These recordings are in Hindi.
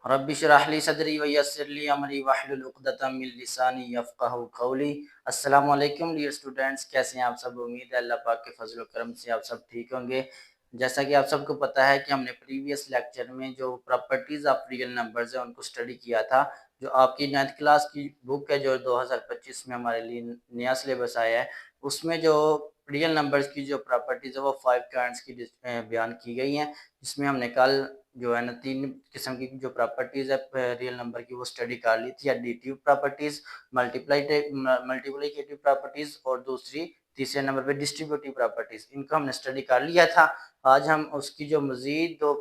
रब्बि इश्रह ली सदरी व यस्सिर ली अमरी वहलुल उक़दतम मिन लिसानी यफ़क़हू क़ौली। अस्सलामु अलैकुम डियर स्टूडेंट्स, कैसे हैं आप सब? उम्मीद है अल्लाह पाक के फजल करम से आप सब ठीक होंगे। जैसा कि आप सबको पता है कि हमने प्रीवियस लेक्चर में जो प्रॉपर्टीज़ ऑफ रियल नंबर्स है उनको स्टडी किया था। जो आपकी 9th क्लास की बुक है जो 2025 में हमारे लिए नया सिलेबस आया है, उसमें जो रियल नंबर्स की जो प्रॉपर्टीज़ है वो 5 काइंड्स की बयान की गई हैं। जिसमें हमने कल जो है ना 3 किस्म की जो प्रॉपर्टीज़ है रियल नंबर की वो स्टडी कर ली थी। एडिटिव प्रॉपर्टीज़, मल्टीप्लिकेटिव प्रॉपर्टीज़ और तीसरे नंबर पे डिस्ट्रीब्यूटिव प्रॉपर्टीज़, इनको हमने स्टडी कर लिया था। आज हम उसकी जो मज़ीद 2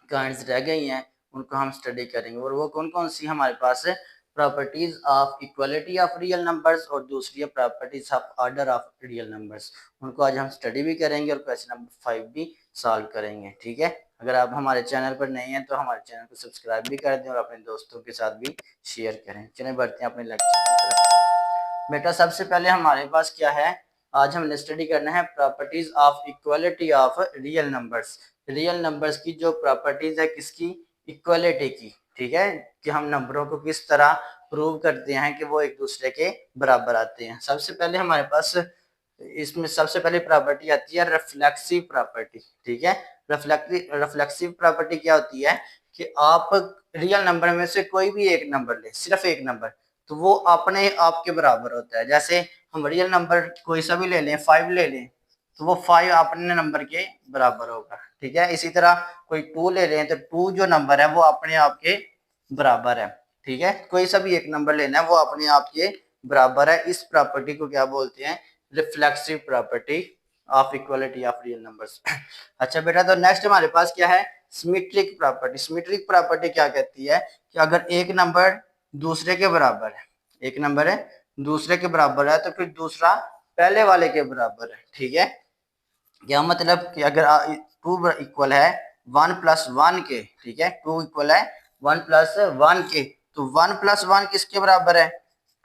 काइंड्स रह गई हैं उनको हम स्टडी करेंगे और वो कौन-कौन सी हमारे पास है। Properties of equality of real numbers और दूसरी है properties of order of real numbers. उनको आज हम स्टडी भी करेंगे और क्वेश्चन नंबर 5 भी सॉल्व करेंगे। ठीक है, अगर आप हमारे चैनल पर नए हैं तो हमारे चैनल को सब्सक्राइब भी कर दें और अपने दोस्तों के साथ भी शेयर करें। चलिए बढ़ते हैं अपने लेक्चर की तरफ। बेटा सबसे पहले हमारे पास क्या है, आज हमने स्टडी करना है properties of equality of real numbers. Real numbers की जो प्रॉपर्टीज है किसकी? इक्वलिटी की। ठीक है, कि हम नंबरों को किस तरह प्रूव करते हैं कि वो एक दूसरे के बराबर आते हैं। सबसे पहले हमारे पास इसमें सबसे पहले प्रॉपर्टी आती है रिफ्लेक्सिव प्रॉपर्टी। ठीक है, रिफ्लेक्सिव प्रॉपर्टी क्या होती है कि आप रियल नंबर में से कोई भी एक नंबर ले, सिर्फ एक नंबर, तो वो अपने आप के बराबर होता है। जैसे हम रियल नंबर कोई सा भी ले लें, 5 ले लें, तो वो 5 अपने नंबर के बराबर होगा। ठीक है, इसी तरह कोई 2 ले लें तो 2 जो नंबर है वो अपने आप के बराबर है। ठीक है, कोई सा भी एक नंबर लेना है वो अपने आप के बराबर है। इस प्रॉपर्टी को क्या बोलते हैं? Reflexive property of equality of real numbers. अच्छा बेटा, तो नेक्स्ट हमारे पास क्या है? Symmetric property. सिमेट्रिक प्रॉपर्टी क्या कहती है कि अगर एक नंबर दूसरे के बराबर है, एक नंबर है दूसरे के बराबर है तो फिर दूसरा पहले वाले के बराबर है। ठीक है, क्या मतलब कि अगर 2 इक्वल है 1 प्लस 1 के, ठीक है, 2 इक्वल है 1 प्लस 1 के, तो 1 प्लस 1 किसके बराबर है?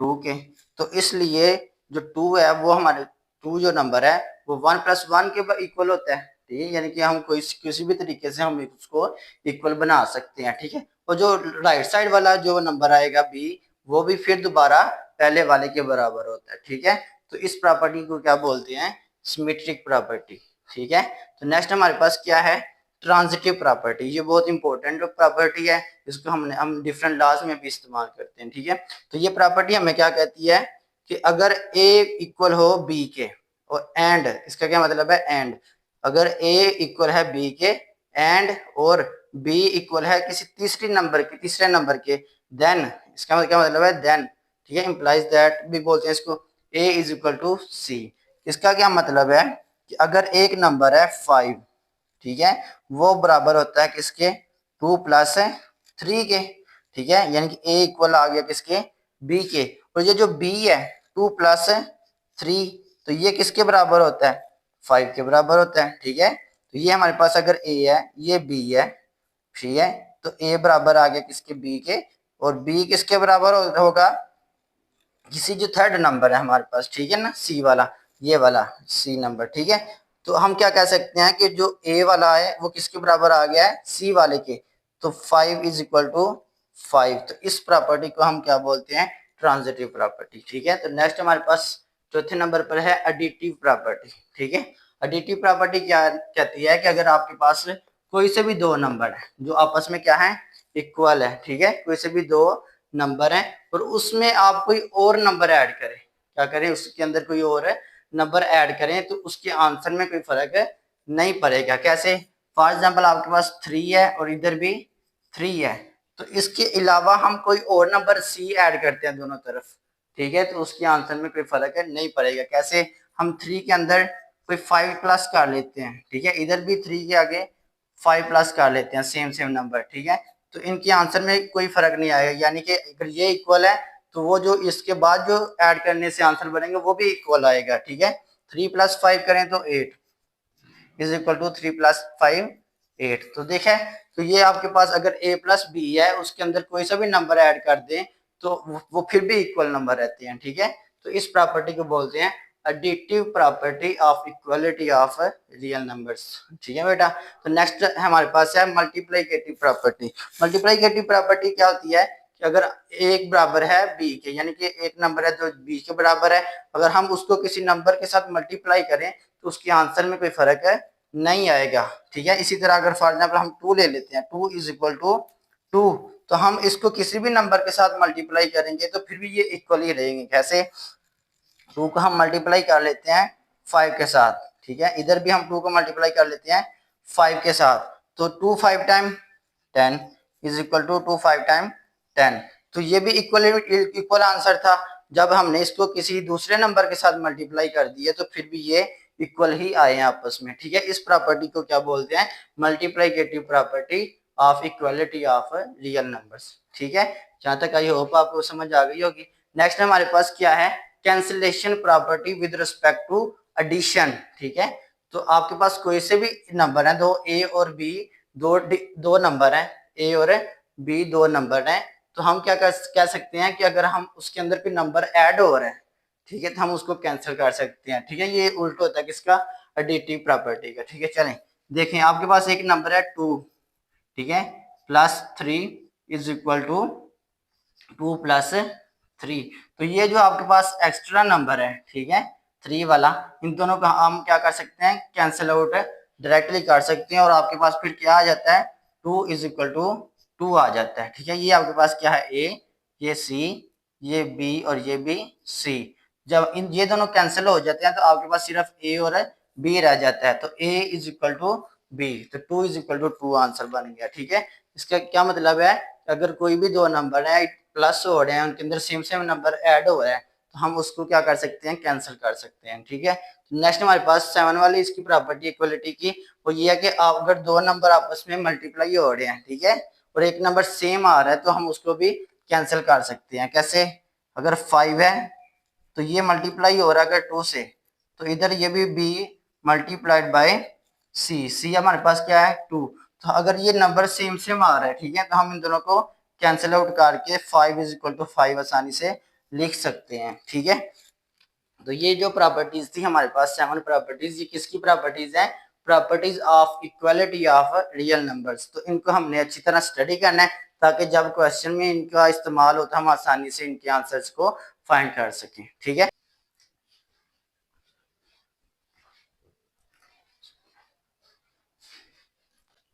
2 के। तो इसलिए जो 2 है वो हमारे 2 जो नंबर है वो 1 प्लस 1 के इक्वल होता है। ठीक है, यानी कि हम कोई किसी भी तरीके से हम उसको इक्वल बना सकते हैं। ठीक है, और जो राइट साइड वाला जो नंबर आएगा बी, वो भी फिर दोबारा पहले वाले के बराबर होता है। ठीक है, तो इस प्रॉपर्टी को क्या बोलते हैं? Symmetric property. ठीक है, तो नेक्स्ट हमारे पास क्या है? Transitive property. ये बहुत इंपॉर्टेंट प्रॉपर्टी है, इसको हम डिफरेंट लॉज में भी इस्तेमाल करते हैं। ठीक है, तो ये प्रॉपर्टी हमें क्या कहती है कि अगर ए इक्वल हो बी के और एंड, इसका क्या मतलब है? एंड, अगर ए इक्वल है बी के एंड और बी इक्वल है किसी तीसरे नंबर के, देन, इसका क्या मतलब है? देन, ठीक है, इंप्लाइज दैट भी बोलते हैं इसको, ए इज इक्वल टू सी। इसका क्या मतलब है कि अगर एक नंबर है 5, ठीक है, वो बराबर होता है किसके? 2 प्लस 3 के। ठीक है, यानी कि ए इक्वल आ गया किसके? बी के। और ये जो बी है 2 प्लस 3, तो ये किसके बराबर होता है? 5 के बराबर होता है। ठीक है, तो ये हमारे पास अगर ए है, ये बी है, ठीक है, तो ए बराबर आ गया किसके? बी के। और बी किसके बराबर होगा? किसी जो थर्ड नंबर है हमारे पास, ठीक है ना, सी वाला, ये वाला सी नंबर। ठीक है, तो हम क्या कह सकते हैं कि जो ए वाला है वो किसके बराबर आ गया है? सी वाले के। तो 5 इज इक्वल टू 5। तो इस प्रॉपर्टी को हम क्या बोलते हैं? Transitive property. ठीक है, तो नेक्स्ट हमारे पास चौथे नंबर पर है एडिटिव प्रॉपर्टी। ठीक है, एडिटिव प्रॉपर्टी क्या कहती है कि अगर आपके पास कोई से भी 2 नंबर है जो आपस में क्या है? इक्वल है। ठीक है, कोई से भी 2 नंबर है और उसमें आप कोई और नंबर ऐड करें, क्या करें? उसके अंदर कोई और नंबर ऐड करें तो उसके आंसर में कोई फर्क नहीं पड़ेगा। कैसे? फॉर एग्जांपल आपके पास 3 है और इधर भी 3 है, तो इसके अलावा हम कोई और नंबर सी ऐड करते हैं दोनों तरफ, ठीक है, तो उसके आंसर में कोई फर्क नहीं पड़ेगा। कैसे? हम 3 के अंदर कोई 5 प्लस कर लेते हैं, ठीक है, इधर भी 3 के आगे 5 प्लस कर लेते हैं, सेम नंबर। ठीक है, तो इनके आंसर में कोई फर्क नहीं आएगा, यानी कि अगर ये इक्वल है तो वो जो इसके बाद जो ऐड करने से आंसर बनेंगे वो भी इक्वल आएगा। ठीक है, 3 प्लस 5 करें तो 8 इज इक्वल टू 3 प्लस 5 8। तो देखें, तो ये आपके पास अगर a प्लस बी है उसके अंदर कोई सा भी नंबर ऐड कर दें तो वो फिर भी इक्वल नंबर रहते हैं। ठीक है, तो इस प्रॉपर्टी को बोलते हैं additive property of equality of real numbers. ठीक है बेटा। तो नेक्स्ट हमारे पास है मल्टीप्लिकेटिव प्रॉपर्टी। मल्टीप्लिकेटिव प्रॉपर्टी क्या होती है कि अगर एक बराबर है बी के, यानी कि एक नंबर है जो बी के बराबर है, अगर हम उसको किसी नंबर के साथ मल्टीप्लाई करें तो उसके आंसर में कोई फर्क है नहीं आएगा। ठीक है। इसी तरह अगर फॉर एग्जाम्पल हम 2 ले लेते हैं, 2 इज इक्वल टू 2, तो हम इसको किसी भी नंबर के साथ मल्टीप्लाई करेंगे तो फिर भी ये इक्वल ही रहेंगे। कैसे? 2 को हम मल्टीप्लाई कर लेते हैं 5 के साथ। ठीक है। इधर भी हम 2 को मल्टीप्लाई कर लेते हैं 5 के साथ, तो 2 5 time 10 is equal to 2 5 time 10। तो ये भी इक्वल आंसर था। जब हमने इसको किसी दूसरे नंबर के साथ मल्टीप्लाई कर दिए तो फिर भी ये इक्वल ही आए हैं आपस में। ठीक है। इस प्रॉपर्टी को क्या बोलते हैं? Multiplicative property of equality of real numbers. ठीक है। जहां तक आई होप आपको समझ आ गई होगी। नेक्स्ट हमारे पास क्या है? Cancellation property with respect to addition. ठीक है। तो आपके पास कोई से भी नंबर है, दो ए और बी, दो नंबर है ए और बी, दो नंबर है, तो हम क्या कह सकते हैं कि अगर हम उसके अंदर कोई नंबर ऐड हो रहा है, ठीक है, तो हम उसको कैंसिल कर सकते हैं। ठीक है। ये उल्टा होता है किसका? एडिटिव प्रॉपर्टी का। ठीक है। चलें देखें, आपके पास एक नंबर है 2, ठीक है, plus 3 is equal to 2 plus 3। तो ये जो आपके पास एक्स्ट्रा नंबर है, ठीक है, 3 वाला, इन दोनों का हम क्या कर सकते हैं? कैंसिल आउट डायरेक्टली कर सकते हैं और आपके पास फिर क्या आ जाता है? 2 इज इक्वल टू 2 आ जाता है। ठीक है। ये आपके पास क्या है? ए, ये सी, ये बी और ये भी सी। जब ये दोनों कैंसिल हो जाते हैं तो आपके पास सिर्फ ए और बी रह जाता है। तो ए इज इक्वल टू बी, तो 2 इज इक्वल टू 2 आंसर बन गया। ठीक है। इसका क्या मतलब है? अगर कोई भी दो नंबर है प्लस हो रहे हैं, उनके अंदर सेम सेम नंबर ऐड हो रहा है, तो हम उसको क्या कर सकते हैं? कैंसिल कर सकते हैं। ठीक है। नेक्स्ट हमारे पास 7 वाली इसकी प्रॉपर्टी इक्वलिटी की, वो ये है कि आप अगर दो नंबर आपस में मल्टीप्लाई हो रहे हैं, ठीक है, और एक नंबर सेम आ रहा है, तो हम उसको भी कैंसिल कर सकते हैं। कैसे? अगर 5 है तो ये मल्टीप्लाई हो रहा है अगर 2 से, तो इधर ये भी b multiplied by c। c हमारे पास क्या है? 2। तो अगर ये नंबर सेम सेम आ रहा है, ठीक है, तो हम इन दोनों को कैंसिल आउट करके 5 इज इक्वल टू 5 आसानी से लिख सकते हैं। ठीक है। तो ये जो प्रॉपर्टीज थी हमारे पास 7 प्रॉपर्टीज, ये किसकी प्रॉपर्टीज है? Properties of equality of real numbers. तो इनको हमने अच्छी तरह स्टडी करना है ताकि जब क्वेश्चन में इनका इस्तेमाल हो तो हम आसानी से इनके आंसर्स को फाइंड कर सकें। ठीक है।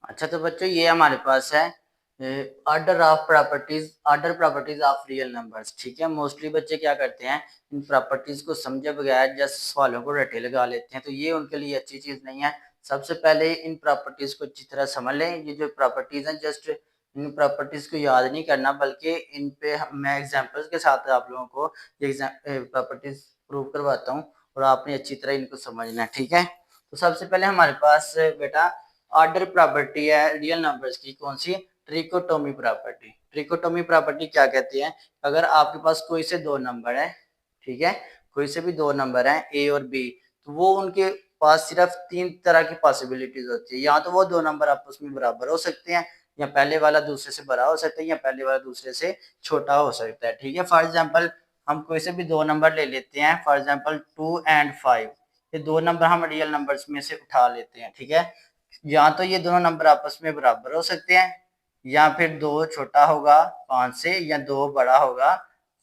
अच्छा, तो बच्चों ये हमारे पास है order properties of real numbers. ठीक है। मोस्टली बच्चे क्या करते हैं? इन प्रॉपर्टीज को समझे बगैर जस्ट सवालों को रटे लगा लेते हैं, तो ये उनके लिए अच्छी चीज नहीं है। सबसे पहले इन प्रॉपर्टीज को अच्छी तरह समझ लें। ये जो प्रॉपर्टीज हैं, जस्ट इन प्रॉपर्टीज को याद नहीं करना, बल्कि इन पे मैं एग्जाम्पल्स के साथ आप लोगों को प्रॉपर्टीज प्रूव करवाता हूँ और आपने अच्छी तरह इनको समझना है। ठीक है। तो सबसे पहले हमारे पास बेटा ऑर्डर प्रॉपर्टी है रियल नंबर्स की, कौन सी? Trichotomy property. ट्रिकोटोमी प्रॉपर्टी क्या कहती है? अगर आपके पास कोई से दो नंबर है, ठीक है, कोई से भी दो नंबर है ए और बी, तो वो उनके पास सिर्फ 3 तरह की पॉसिबिलिटीज होती है। या तो वो दो नंबर आपस में बराबर हो सकते हैं, या पहले वाला दूसरे से बड़ा हो सकता है, या पहले वाला दूसरे से छोटा हो सकता है। ठीक है। फॉर एग्जाम्पल हम कोई से भी दो नंबर ले लेते हैं, फॉर एग्जाम्पल 2 एंड 5, ये दो नंबर हम रियल नंबर्स में से उठा लेते हैं। ठीक है। या तो ये दोनों नंबर आपस में बराबर हो सकते हैं, या फिर 2 छोटा होगा 5 से, या 2 बड़ा होगा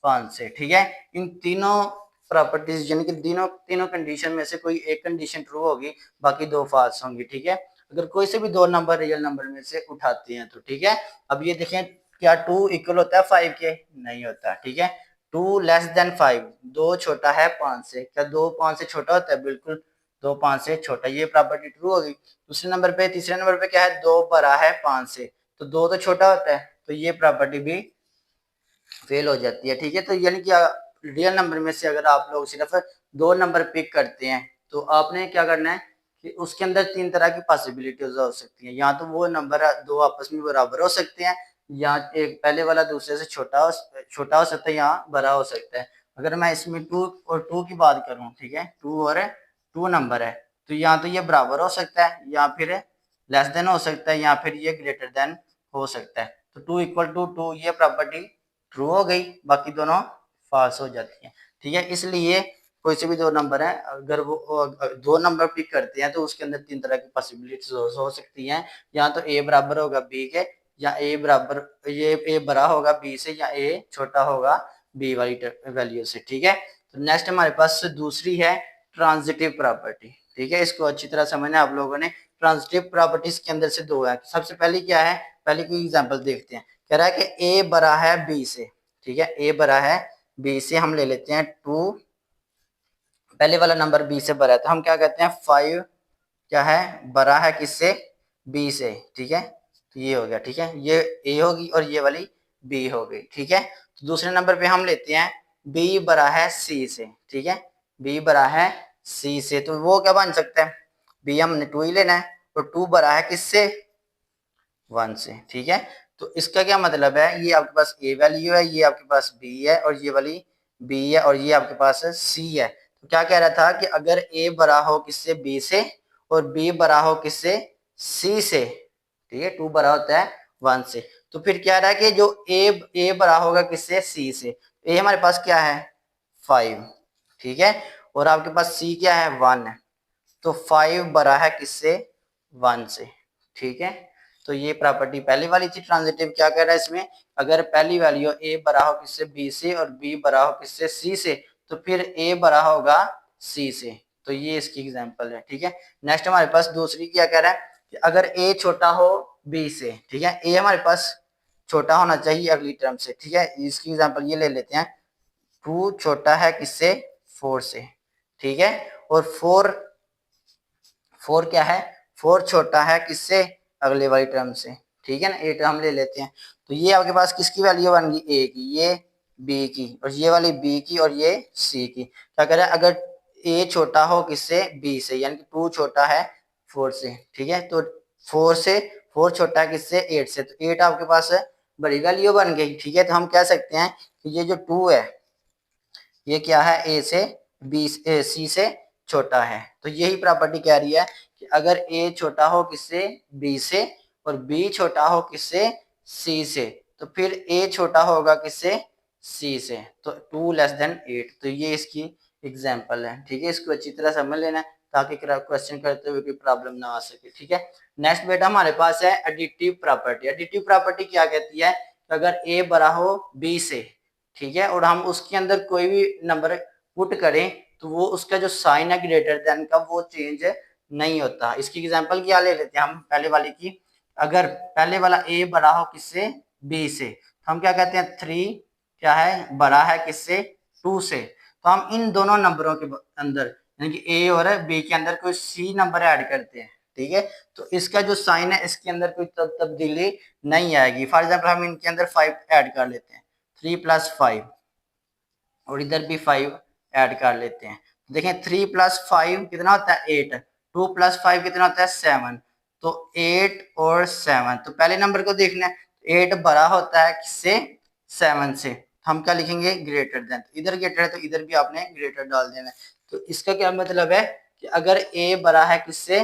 5 से। ठीक है। इन तीनों प्रॉपर्टीज यानी कि तीनों कंडीशन में से कोई एक कंडीशन ट्रू होगी, बाकी 2 फॉल्स होंगी। ठीक है। अगर कोई से भी दो नंबर रियल नंबर में से उठाते हैं तो ठीक है। अब ये देखें, क्या 2 इक्वल होता है 5 के? नहीं होता। ठीक है। 2 लेस देन 5, 2 छोटा है 5 से। क्या 2 5 से छोटा होता है? बिल्कुल, 2 5 से छोटा। ये प्रॉपर्टी ट्रू होगी। तीसरे नंबर पे क्या है? 2 बड़ा है 5 से, तो 2 तो छोटा होता है, तो ये प्रॉपर्टी भी फेल हो जाती है। ठीक है। तो यानी कि रियल नंबर में से अगर आप लोग सिर्फ दो नंबर पिक करते हैं तो आपने क्या करना है कि उसके अंदर 3 तरह की पॉसिबिलिटीज हो सकती हैं। या तो वो नंबर दो आपस में बराबर हो सकते हैं, या एक पहले वाला दूसरे से छोटा हो सकता है, या बड़ा हो सकता है। अगर मैं इसमें 2 और 2 की बात करूं, ठीक है, 2 और 2 नंबर है, तो या तो ये बराबर हो सकता है, या फिर लेस देन हो सकता है, या फिर ये ग्रेटर देन हो सकता है। तो 2 इक्वल टू 2 ये प्रॉपर्टी ट्रू हो गई, बाकी दोनों फॉल्स हो जाती हैं। ठीक है। इसलिए कोई से भी दो नंबर है, अगर वो दो नंबर पिक करते हैं तो उसके अंदर तीन तरह की पॉसिबिलिटीज हो सकती हैं। या तो ए बराबर होगा बी के, या ए बराबर ए बड़ा होगा बी से, या ए छोटा होगा बी वाली वैल्यू से। ठीक है, तो नेक्स्ट हमारे पास दूसरी है ट्रांजिटिव प्रॉपर्टी। ठीक है, इसको अच्छी तरह समझना आप लोगों ने। ट्रांजिटिव प्रॉपर्टीज के अंदर से दो है। सबसे पहली क्या है, पहले कोई एग्जांपल देखते हैं। कह रहा है कि ए बड़ा है बी से। ठीक है, ए बड़ा है बी से, हम ले लेते हैं 2, पहले वाला नंबर बी से बड़ा है तो हम क्या कहते हैं 5 क्या है, बड़ा है किससे, बी से। ठीक है, तो ये हो गया। ठीक है, ये ए होगी और ये वाली बी हो गई। ठीक है, तो दूसरे नंबर पे हम लेते हैं बी बड़ा है सी से। ठीक है, बी बड़ा है सी से, तो वो क्या बन सकता है, बी हमने 2 ही लेना है, तो 2 बड़ा है किससे, 1 से। ठीक है, तो इसका क्या मतलब है, ये आपके पास ए वैल्यू है, ये आपके पास बी है, और ये वाली बी है, और ये आपके पास सी है। तो क्या कह रहा था कि अगर ए बड़ा हो किससे, बी से, और बी बड़ा हो किससे, सी से। ठीक है, 2 बड़ा होता है 1 से, तो फिर क्या रहा है कि जो ए बड़ा होगा किससे, सी से। ए हमारे पास क्या है 5। ठीक है, और आपके पास सी क्या है 1 है, तो 5 बड़ा है किससे, 1 से। ठीक है, तो ये प्रॉपर्टी पहली वाली थी। ट्रांजिटिव क्या कह रहा है इसमें, अगर पहली वैल्यू ए बड़ा हो किससे, बी से, और बी बड़ा हो किससे, सी से, तो फिर ए बड़ा होगा सी से। तो ये इसकी एग्जांपल है। ठीक है, नेक्स्ट हमारे पास दूसरी क्या कह रहा है कि अगर ए छोटा हो बी से। ठीक है, ए हमारे पास छोटा होना चाहिए अगली टर्म से। ठीक है, इसकी एग्जांपल ये ले लेते हैं, 2 छोटा है किससे, 4 से। ठीक है, और 4 क्या है, 4 छोटा है किससे, अगले वाली टर्म से। ठीक है ना, 8 हम ले लेते हैं, तो ये आपके पास किसकी वैल्यू बन गई, ए की, ये बी की, और ये वाली बी की, और ये सी की। क्या कह रहा है, अगर ए छोटा हो किससे, बी से, यानी कि 2 छोटा है 4 से। ठीक है, तो 4 छोटा है किससे, 8 से, तो 8 आपके पास बड़ी वैल्यू बन गई। ठीक है, तो हम कह सकते हैं कि ये जो 2 है ये क्या है, ए से बी सी से छोटा है। तो यही प्रॉपर्टी कह रही है कि अगर ए छोटा हो किससे, बी से, और बी छोटा हो किससे, सी से, तो फिर ए छोटा होगा किससे, सी से। तो 2 लेस देन 8, तो ये इसकी एग्जाम्पल है। ठीक है, इसको अच्छी तरह समझ लेना ताकि क्वेश्चन करते हुए कोई प्रॉब्लम ना आ सके। ठीक है, नेक्स्ट बेटा हमारे पास है एडिटिव प्रॉपर्टी। एडिटिव प्रॉपर्टी क्या कहती है, अगर ए बड़ा हो बी से, ठीक है, और हम उसके अंदर कोई भी नंबर पुट करें तो वो उसका जो साइन है ग्रेटर देन का वो चेंज नहीं होता। इसकी एग्जांपल क्या ले लेते हैं हम, पहले वाली की, अगर पहले वाला ए बड़ा हो किससे, बी से, तो हम क्या कहते हैं 3 क्या है, बड़ा है किससे, 2 से। तो हम इन दोनों नंबरों के अंदर यानी कि ए और बी के अंदर कोई सी नंबर ऐड करते हैं। ठीक है, तो इसका जो साइन है इसके अंदर कोई तब्दीली नहीं आएगी। फॉर एग्जाम्पल हम इनके अंदर 5 ऐड कर लेते हैं, 3 + 5, और इधर भी 5 ऐड कर लेते हैं। देखें 3 + 5 कितना होता है 8, 2 + 5 कितना होता है 7, तो 8 और 7, तो पहले नंबर को देखना है, 8 बड़ा होता है किससे, 7 से, हम क्या लिखेंगे ग्रेटर देन, इधर ग्रेटर है तो इधर भी आपने ग्रेटर डाल देना है। तो इसका क्या मतलब है कि अगर ए बड़ा है किससे,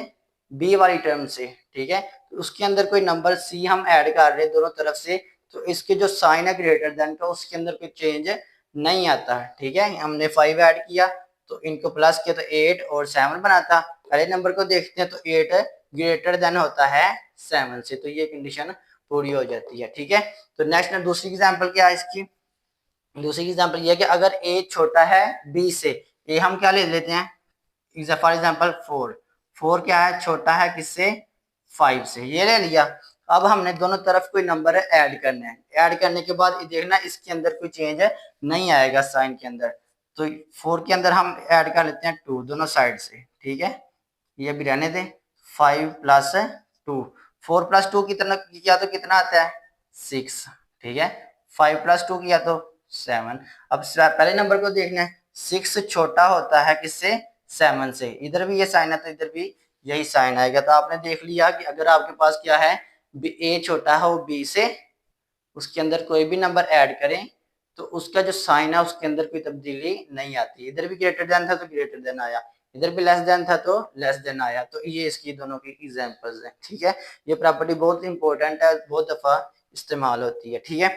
बी वाली टर्म से, ठीक है, तो उसके अंदर कोई नंबर सी हम ऐड कर रहे हैं दोनों तरफ से, तो इसके जो साइन है ग्रेटर देन का उसके अंदर कोई चेंज नहीं आता। ठीक है, हमने 5 ऐड किया तो इनको प्लस किया तो 8 और 7 बनाता। पहले नंबर को देखते हैं तो 8 ग्रेटर देन होता है 7 से, तो ये कंडीशन पूरी हो जाती है। ठीक है, तो नेक्स्ट दूसरी एग्जांपल क्या है इसकी, दूसरी एग्जांपल ये है कि अगर ए छोटा है बी से, ए हम क्या ले लेते हैं फॉर एग्जांपल 4 क्या है, छोटा है किससे, 5 से, ये ले लिया। अब हमने दोनों तरफ कोई नंबर ऐड करने हैं, ऐड करने के बाद देखना इसके अंदर कोई चेंज नहीं आएगा साइन के अंदर, तो 4 के अंदर हम ऐड कर लेते हैं 2 दोनों साइड से। ठीक है, ये भी रहने दें, 5 + 2, 4 + 2 कितना किया तो कितना आता है 6। ठीक है, 5 + 2 किया तो 7। अब पहले नंबर को देखना है, 6 छोटा होता है किससे, 7 से, इधर भी ये साइन है तो इधर भी यही साइन आएगा। तो आपने देख लिया कि अगर आपके पास क्या है, ए छोटा हो बी से, उसके अंदर कोई भी नंबर ऐड करें तो उसका जो साइन है उसके अंदर कोई तब्दीली नहीं आती। इधर भी ग्रेटर देन था तो ग्रेटर देन आया, इधर भी लेस देन था तो लेस देन आया। तो ये इसकी दोनों की एग्जांपल्स हैं। ठीक है, ये प्रॉपर्टी बहुत इंपॉर्टेंट है, बहुत दफा इस्तेमाल होती है। ठीक है,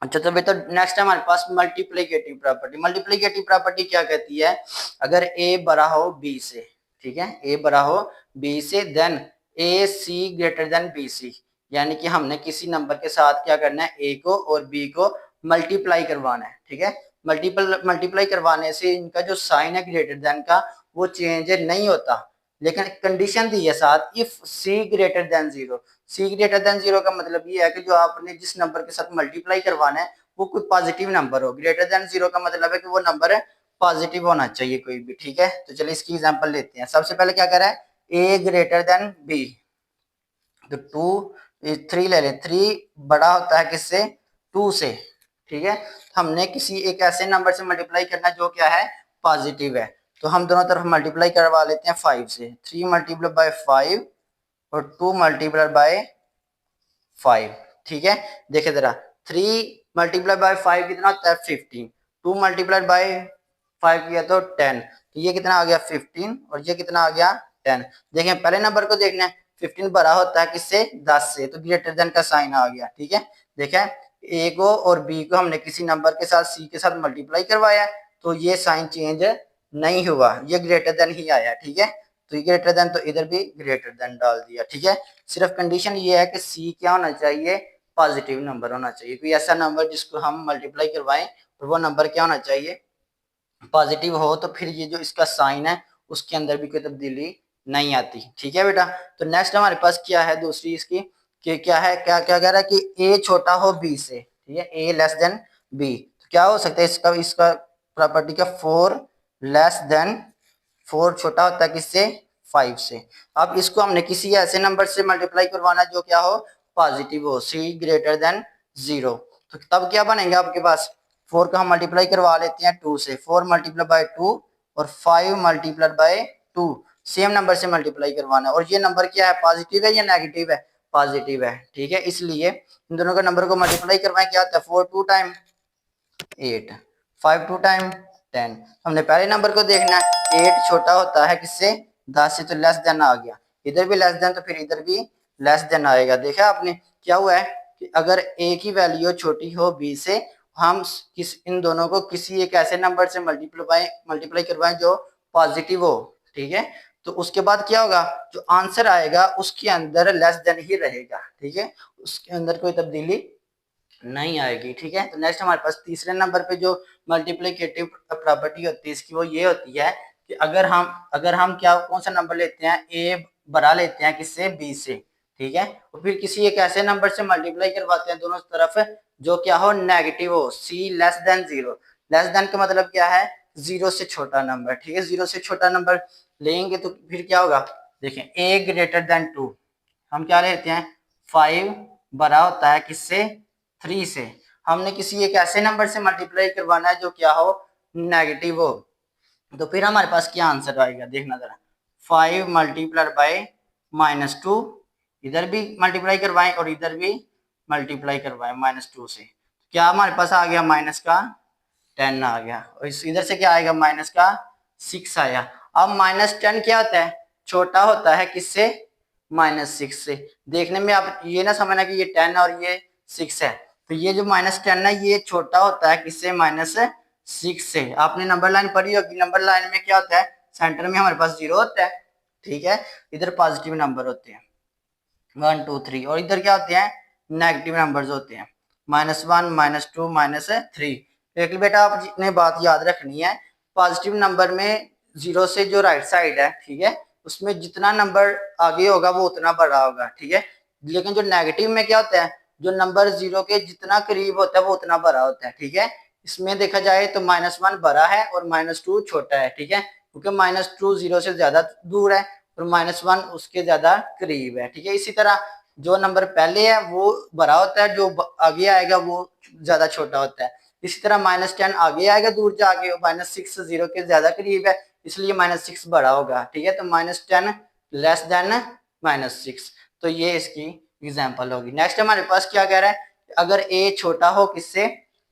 अच्छा तो बेटा नेक्स्ट है हमारे पास मल्टीप्लिकेटिव प्रॉपर्टी। मल्टीप्लिकेटिव प्रॉपर्टी क्या कहती है, अगर ए बड़ा हो बी से, ठीक है, ए बड़ा हो बी से, देन ए सी ग्रेटर देन बी सी, यानी कि हमने किसी नंबर के साथ क्या करना है, ए को और बी को मल्टीप्लाई करवाना है, ठीक है। मल्टीप्लाई करवाने से इनका जो साइन है ग्रेटर देन का वो चेंज नहीं होता, लेकिन कंडीशन दी है साथ, if c greater than zero. C greater than zero का मतलब ये है कि जो आपने जिस नंबर के साथ मल्टीप्लाई करवाना है वो कोई पॉजिटिव नंबर हो। ग्रेटर देन जीरो का मतलब है कि वो नंबर पॉजिटिव होना चाहिए कोई भी, ठीक है। तो चलिए इसकी एग्जांपल लेते हैं। सबसे पहले क्या करें, ए ग्रेटर देन बी, तो 3 ले लें। 3 बड़ा होता है किससे, 2 से, ठीक है। हमने किसी एक ऐसे नंबर से मल्टीप्लाई करना जो क्या है, पॉजिटिव है, तो हम दोनों तरफ मल्टीप्लाई करवा लेते हैं 5 से। 3 मल्टीप्लाई बाय 5 और 2 मल्टीप्लाई बाय 5, ठीक है। देखिए जरा, 3 मल्टीप्लाई बाय 5 कितना होता है, 15। 2 मल्टीप्लाई बाय 5 किया तो 10, तो ये कितना आ गया 15 और ये कितना आ गया 10। देखिए पहले नंबर को देखना है, 15 बड़ा होता है किससे, 10 से, तो ग्रेटर देन का साइन आ गया, ठीक है। देखिए ए को और बी को हमने किसी नंबर के साथ सी के साथ मल्टीप्लाई करवाया तो ये साइन चेंज नहीं हुआ, ये ग्रेटर देन ही आया, ठीक है। तो ये ग्रेटर देन, तो इधर भी ग्रेटर देन डाल दिया, ठीक है। सिर्फ कंडीशन ये है कि सी क्या होना चाहिए, पॉजिटिव नंबर होना चाहिए। कोई ऐसा नंबर जिसको हम मल्टीप्लाई करवाएं और वो नंबर क्या होना चाहिए, पॉजिटिव हो, तो फिर ये जो इसका साइन है उसके अंदर भी कोई तब्दीली नहीं आती, ठीक है बेटा। तो नेक्स्ट हमारे पास क्या है दूसरी इसकी, कि क्या है, क्या क्या कह रहा है कि ए छोटा हो बी से, ठीक है, ए लेस देन बी, तो क्या हो सकता है इसका, इसका प्रॉपर्टी का 4 लेस देन 4 छोटा होता है किससे, 5 से। अब इसको हमने किसी ऐसे नंबर से मल्टीप्लाई करवाना जो क्या हो, पॉजिटिव हो, सी ग्रेटर देन 0, तो तब क्या बनेगा आपके पास, 4 का हम मल्टीप्लाई करवा लेते हैं 2 से। 4 मल्टीप्लाई बाय 2 और 5 मल्टीप्लाई बाय 2, सेम नंबर से मल्टीप्लाई करवाना है। और ये नंबर क्या है, पॉजिटिव है या नेगेटिव है, पॉजिटिव है, ठीक है। इसलिए इन दोनों का नंबर को मल्टीप्लाई करवाएं, क्या आता है, 4 2 टाइम 8, 5 2 टाइम 10। हमने पहले नंबर को देखना है, 8 छोटा होता है किससे, 10 से, तो लेस देन आ गया, इधर भी लेस देन, तो फिर इधर भी लेस देन आएगा। देखा आपने क्या हुआ है कि अगर ए की वैल्यू छोटी हो बी से, हम किस इन दोनों को किसी एक ऐसे नंबर से मल्टीप्लाई करवाएं जो पॉजिटिव हो, ठीक है। तो उसके बाद क्या होगा, जो आंसर आएगा उसके अंदर लेस देन ही रहेगा, ठीक है, उसके अंदर कोई तब्दीली नहीं आएगी, ठीक है। तो नेक्स्ट हमारे पास तीसरे नंबर पे जो मल्टीप्लिकेटिव प्रॉपर्टी होती है इसकी, वो ये होती है कि अगर हम क्या, कौन सा नंबर लेते हैं, ए बड़ा लेते हैं किससे, बी से, ठीक है, और फिर किसी एक ऐसे नंबर से मल्टीप्लाई करवाते हैं दोनों तरफ जो क्या हो, नेगेटिव हो, सी लेस देन 0। लेस देन का मतलब क्या है, 0 से छोटा नंबर, ठीक है। 0 से छोटा नंबर लेंगे तो फिर क्या होगा, देखें ए ग्रेटर देन 2, हम क्या लेते हैं, 5 बड़ा होता है किससे, 3 से। हमने किसी एक ऐसे नंबर से मल्टीप्लाई करवाना है जो क्या हो, नेगेटिव हो, तो फिर हमारे पास क्या आंसर आएगा, देखना जरा, 5 मल्टीप्लाई बाय -2, इधर भी मल्टीप्लाई करवाएं और इधर भी मल्टीप्लाई करवाएं -2 से, क्या हमारे पास आ गया, माइनस का 10 आ गया, और इधर से क्या आएगा, माइनस का 6 आया। अब -10 क्या होता है, छोटा होता है किससे, -6 से। देखने में आप ये ना समझना कि ये 10 और ये 6 है, तो ये जो -10 है ये छोटा होता है किससे, -6 से। आपने नंबर लाइन पढ़ी होगी, नंबर लाइन में क्या होता है, सेंटर में हमारे पास 0 होता है, ठीक है, इधर पॉजिटिव नंबर होते हैं 1 2 3, और इधर क्या होते हैं, नेगेटिव नंबर्स होते हैं -1 -2 -3। एक बेटा आपने बात याद रखनी है, पॉजिटिव नंबर में 0 से जो राइट साइड है, ठीक है, उसमें जितना नंबर आगे होगा वो उतना बड़ा होगा, ठीक है। लेकिन जो नेगेटिव में क्या होता है, जो नंबर 0 के जितना करीब होता है वो उतना बड़ा होता है, ठीक है। इसमें देखा जाए तो -1 बड़ा है और -2 छोटा है, ठीक है, क्योंकि -2 0 से ज्यादा दूर है और -1 उसके ज्यादा करीब है, ठीक है। इसी तरह जो नंबर पहले है वो बड़ा होता है, जो आगे आएगा वो ज्यादा छोटा होता है। इसी तरह -10 आगे आएगा दूर जाके, -6 0 के ज्यादा करीब है, इसलिए -6 बड़ा होगा, ठीक है। तो -10 लेस देन -6, तो ये इसकी एग्जांपल होगी। नेक्स्ट हमारे पास क्या कह रहा है, अगर ए छोटा हो किससे,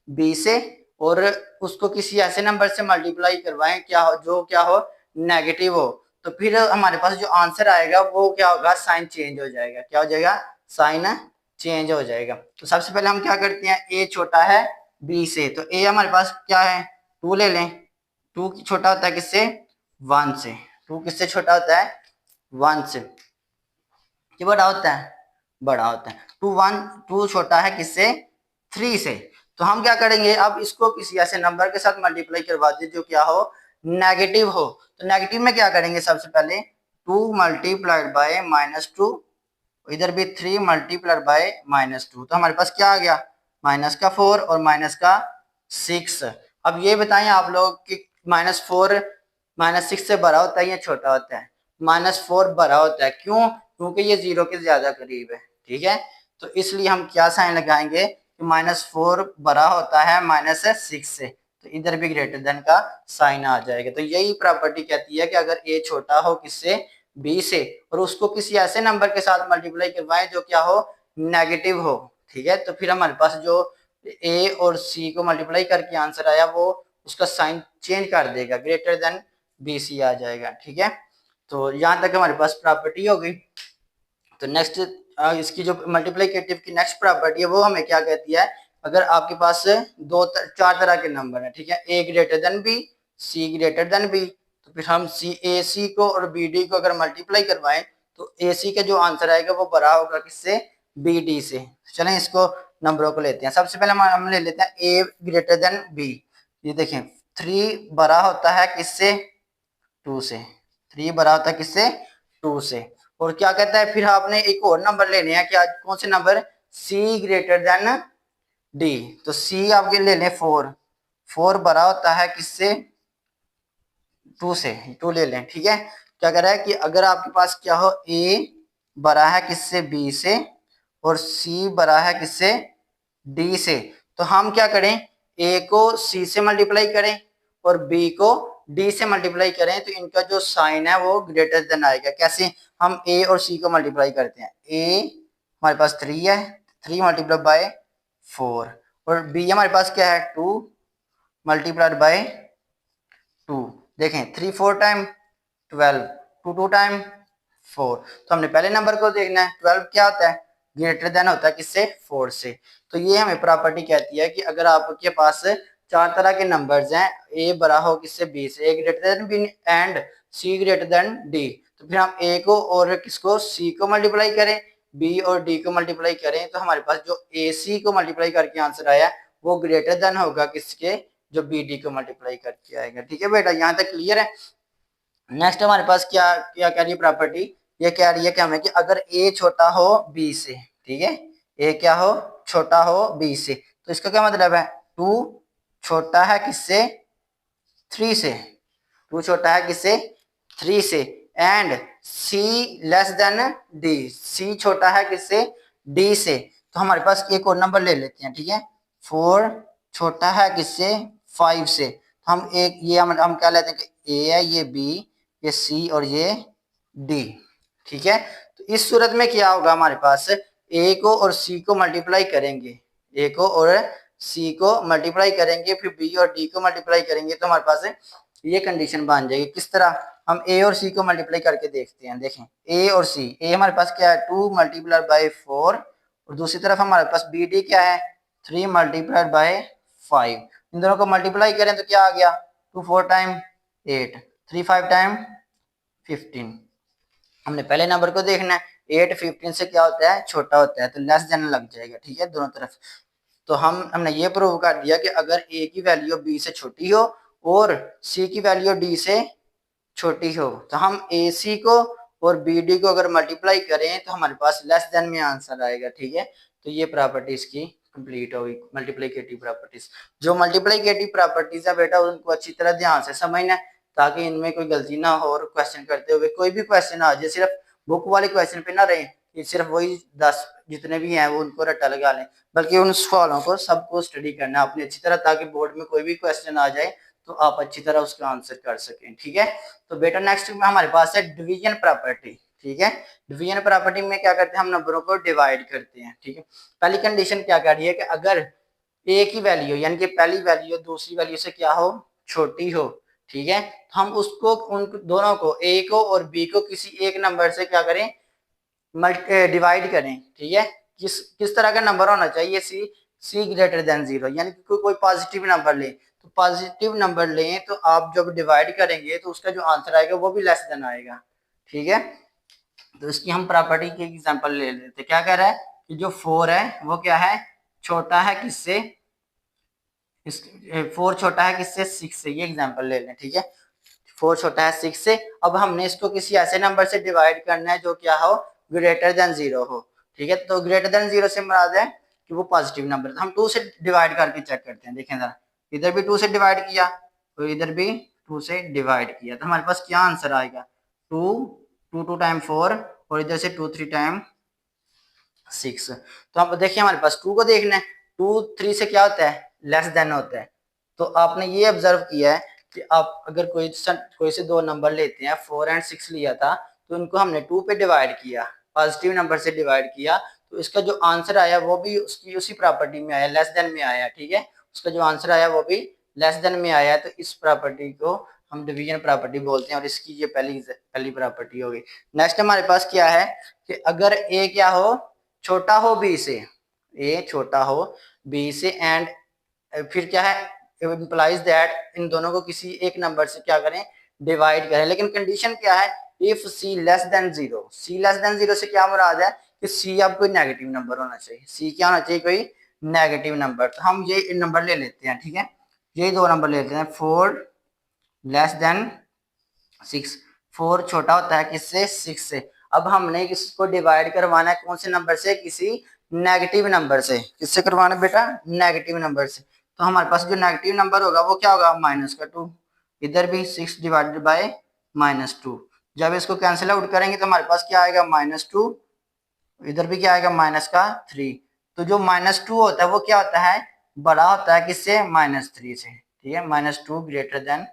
बी से, और उसको किसी ऐसे नंबर से मल्टीप्लाई करवाएं क्या हो, जो क्या हो, नेगेटिव हो, तो फिर हमारे पास जो आंसर आएगा वो क्या होगा, साइन चेंज हो जाएगा, क्या हो जाएगा, साइन चेंज हो जाएगा। तो सबसे पहले हम क्या करते हैं, ए छोटा है बी से, तो ए हमारे पास क्या है 2 ले लें। 2 छोटा होता है किससे 1 से, 2 किससे छोटा होता है 1 से, ये बड़ा होता है बड़ा होता है। 2 छोटा है किससे 3 से। तो हम क्या करेंगे, अब इसको किसी ऐसे नंबर के साथ मल्टीप्लाई करवा दे जो क्या हो नेगेटिव हो। तो नेगेटिव में क्या करेंगे, सबसे पहले 2 मल्टीप्लाइड बाय -2, इधर भी 3 मल्टीप्लाइड बाय -2, तो हमारे पास क्या आ गया -4 और -6। अब ये बताएं आप लोग कि -4 -6 से बड़ा होता है या छोटा होता है, -4 बड़ा होता है। क्यों, क्योंकि ये 0 के ज्यादा करीब है, ठीक है। तो इसलिए हम क्या साइन लगाएंगे कि -4 बड़ा होता है -6 से, तो इधर भी ग्रेटर देन का साइन आ जाएगा। तो यही प्रॉपर्टी कहती है कि अगर ए छोटा हो किससे बी से और उसको किसी ऐसे नंबर के साथ मल्टीप्लाई करवाएं जो क्या हो नेगेटिव हो, ठीक है, तो फिर हमारे पास जो ए और सी को मल्टीप्लाई करके आंसर आया वो उसका साइन चेंज कर देगा, ग्रेटर देन बी सी आ जाएगा, ठीक है। तो यहाँ तक हमारे पास प्रॉपर्टी हो गई। तो नेक्स्ट इसकी जो मल्टीप्लिकेटिव की नेक्स्ट प्रॉपर्टी है वो हमें क्या कहती है, अगर आपके पास 4 तरह के नंबर है, ठीक है, ए ग्रेटर देन बी, सी ग्रेटर देन बी, तो फिर हम ए सी को और बी डी को अगर मल्टीप्लाई करवाएं तो ए सी का जो आंसर आएगा वो बड़ा होगा किससे बी डी से। चलें इसको नंबरों को लेते हैं। सबसे पहले हम ले लेते हैं ए ग्रेटर देन बी। ये देखें 3 बड़ा होता है किससे 2 से, 3 बड़ा होता है किससे 2 से। और क्या कहता है फिर आपने एक और नंबर लेने हैं, क्या कौन से number c greater than D, तो सी आपके ले लें 4, 4 बड़ा होता है किससे 2 से, 2 ले लें, ठीक है। क्या कह रहा है कि अगर आपके पास क्या हो ए बड़ा है किससे बी से और सी बड़ा है किससे डी से, तो हम क्या करें ए को सी से मल्टीप्लाई करें और बी को डी से मल्टीप्लाई करें, तो इनका जो साइन है वो ग्रेटर देन आएगा। कैसे, हम ए और सी को मल्टीप्लाई करते हैं, ए हमारे पास 3 है, 3 मल्टीप्लाई बाय 4 और बी हमारे पास क्या है 2 मल्टीप्लाइड बाय 2। देखें 3 4 टाइम 12, 2 2 टाइम 4, तो हमने पहले नंबर को देखना है 12 क्या होता है ग्रेटर देन होता है किससे 4 से। तो ये हमें प्रॉपर्टी कहती है कि अगर आपके पास 4 तरह के नंबर्स हैं, ए बड़ा हो किससे बी से, A greater than B and C greater than D, तो फिर हम ए को और किसको सी को मल्टीप्लाई करें, बी और डी को मल्टीप्लाई करें, तो हमारे पास जो ए सी को मल्टीप्लाई करके आंसर आया वो ग्रेटर देन होगा किसके जो बी डी को मल्टीप्लाई करके आएगा, ठीक है बेटा, यहाँ तक क्लियर है। नेक्स्ट हमारे पास क्या क्या कह रही है प्रॉपर्टी, ये कह रही है कि हमें कि अगर ए छोटा हो बी से, ठीक है, ए क्या हो छोटा हो बी से, तो इसका क्या मतलब है 2 छोटा है किससे 3 से, 2 छोटा है किससे 3 से and C less than D, C छोटा है किससे डी से। तो हमारे पास एक और नंबर ले लेते हैं, ठीक है, 4 छोटा है किससे 5 से, तो हम एक ये हम क्या लेते हैं कि ए है, ये बी, ये सी और ये डी, ठीक है। तो इस सूरत में क्या होगा हमारे पास ए को और सी को मल्टीप्लाई करेंगे, ए को और सी को मल्टीप्लाई करेंगे फिर बी और डी को मल्टीप्लाई करेंगे, तो हमारे पास ये कंडीशन बन जाएगी। किस तरह, हम ए और सी को मल्टीप्लाई करके देखते हैं। देखें ए और सी, ए हमारे पास क्या है 2 मल्टीप्लाई बाय 4 और दूसरी तरफ हमारे पास बी डी क्या है 3 मल्टीप्लाइड बाय 5, इन दोनों को मल्टीप्लाई करें तो क्या आ गया 2 4 टाइम 8, 3 5 टाइम 15। हमने पहले नंबर को देखना है, 8 15 से क्या होता है छोटा होता है, तो लेस देन लग जाएगा, ठीक है, दोनों तरफ। तो हमने ये प्रूव कर दिया कि अगर ए की वैल्यू बी से छोटी हो और सी की वैल्यू डी से छोटी हो, तो हम ए सी को और बी डी को अगर मल्टीप्लाई करें तो हमारे पास लेस देन में आंसर आएगा, ठीक है। तो ये प्रॉपर्टी इसकी कंप्लीट होगी, मल्टीप्लिकेटिव प्रॉपर्टीज। जो मल्टीप्लिकेटिव प्रॉपर्टीज है बेटा उनको अच्छी तरह ध्यान से समझना है ताकि इनमें कोई गलती ना हो और क्वेश्चन करते हुए कोई भी क्वेश्चन आ जाए सिर्फ बुक वाले क्वेश्चन पे ना रहे कि सिर्फ वही 10 जितने भी हैं वो उनको रट्टा लगा लें, बल्कि उन सवालों को सबको स्टडी करना है अपनी अच्छी तरह, ताकि बोर्ड में कोई भी क्वेश्चन आ जाए तो आप अच्छी तरह उसका आंसर कर सकें, ठीक है। तो बेटा नेक्स्ट में हमारे पास है डिवीजन प्रॉपर्टी, ठीक है। डिवीजन प्रॉपर्टी में क्या करते हैं, हम नंबरों को डिवाइड करते हैं, ठीक है। पहली कंडीशन क्या कह रही है कि अगर ए की वैल्यू यानी कि पहली वैल्यू दूसरी वैल्यू से क्या हो छोटी हो, ठीक है, तो हम उसको उन दोनों को ए को और बी को किसी एक नंबर से क्या करें डिवाइड करें, ठीक है। किस तरह का नंबर होना चाहिए, सी ग्रेटर देन 0, यानी कि कोई पॉजिटिव नंबर ले, तो पॉजिटिव नंबर लें तो आप जब डिवाइड करेंगे तो उसका जो आंसर आएगा वो भी लेस देन आएगा। ठीक है, तो इसकी हम प्रॉपर्टी की एग्जांपल ले लेते हैं। क्या कह रहा है कि जो 4 है वो क्या है, छोटा है किससे, 4 छोटा है किससे, 6 से। ये एग्जांपल ले लें। ठीक है, 4 छोटा है 6 से। अब हमने इसको किसी ऐसे नंबर से डिवाइड करना है जो क्या हो, ग्रेटर देन 0 हो। ठीक है, तो ग्रेटर देन 0 से मुराद है कि वो पॉजिटिव नंबर। हम 2 से डिवाइड करके चेक करते हैं। देखें जरा, इधर भी 2 से डिवाइड किया तो इधर भी 2 से डिवाइड किया, तो हमारे पास क्या आंसर आएगा, 2 2 टाइम 4 और इधर से 2 3 टाइम 6। तो आप देखिए हमारे पास 2 को देखना है, 2 3 से क्या होता है, लेस देन होता है। तो आपने ये ऑब्जर्व किया है कि आप अगर कोई से दो नंबर लेते हैं, 4 एंड 6 लिया था, तो इनको हमने 2 पे डिवाइड किया, पॉजिटिव नंबर से डिवाइड किया, तो इसका जो आंसर आया वो भी उसकी उसी प्रॉपर्टी में आया, लेस देन में आया। ठीक है, उसका जो आंसर आया वो भी लेस देन में आया। तो इस प्रॉपर्टी को हम डिवीजन प्रॉपर्टी बोलते हैं और इसकी ये पहली प्रॉपर्टी होगी। नेक्स्ट हमारे पास क्या है कि अगर ए क्या हो, छोटा हो बी से, ए छोटा हो बी से, एंड फिर क्या है, इम्प्लाइज दैट इन दोनों को किसी एक नंबर से क्या करें, डिवाइड करें। लेकिन कंडीशन क्या है, if c less than 0, c less than 0 से क्या मुराद है कि सी अब कोई नेगेटिव नंबर होना चाहिए, सी क्या होना चाहिए, कोई नेगेटिव नंबर। तो हम ये नंबर ले लेते हैं। ठीक है, यही दो नंबर ले लेते हैं, 4 लेस देन 6, 4 छोटा होता है किससे, 6 से। अब हमने इसको डिवाइड करवाना है कौन से नंबर से, किसी नेगेटिव नंबर से। किससे करवाना है बेटा, नेगेटिव नंबर से। तो हमारे पास जो नेगेटिव नंबर होगा वो क्या होगा, -2। इधर भी 6 डिवाइडेड बाय -2। जब इसको कैंसिल आउट करेंगे तो हमारे पास क्या आएगा, -2, इधर भी क्या आएगा, -3। तो जो -2 होता है वो क्या होता है, बड़ा होता है किससे, -3 से। ठीक है, -2 ग्रेटर देन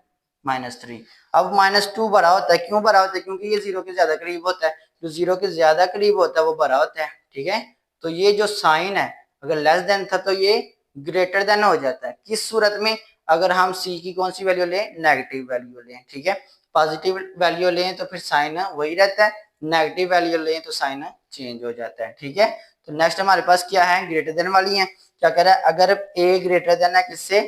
-3। अब -2 बड़ा होता है, क्यों बड़ा होता है, क्योंकि ये 0 के ज्यादा करीब होता है, जो 0 के ज्यादा करीब होता है वो बड़ा होता है। ठीक है, तो ये जो साइन है, अगर लेस देन था तो ये ग्रेटर देन हो जाता है। किस सूरत में, अगर हम सी की कौन सी वैल्यू लें, नेगेटिव वैल्यू लें। ठीक है, पॉजिटिव वैल्यू लें तो फिर साइन वही रहता है, नेगेटिव वैल्यू लें तो साइन चेंज हो जाता है। ठीक है, तो नेक्स्ट हमारे पास क्या है, ग्रेटर देन वाली है। क्या कह रहा है, अगर ए ग्रेटर देन है किससे,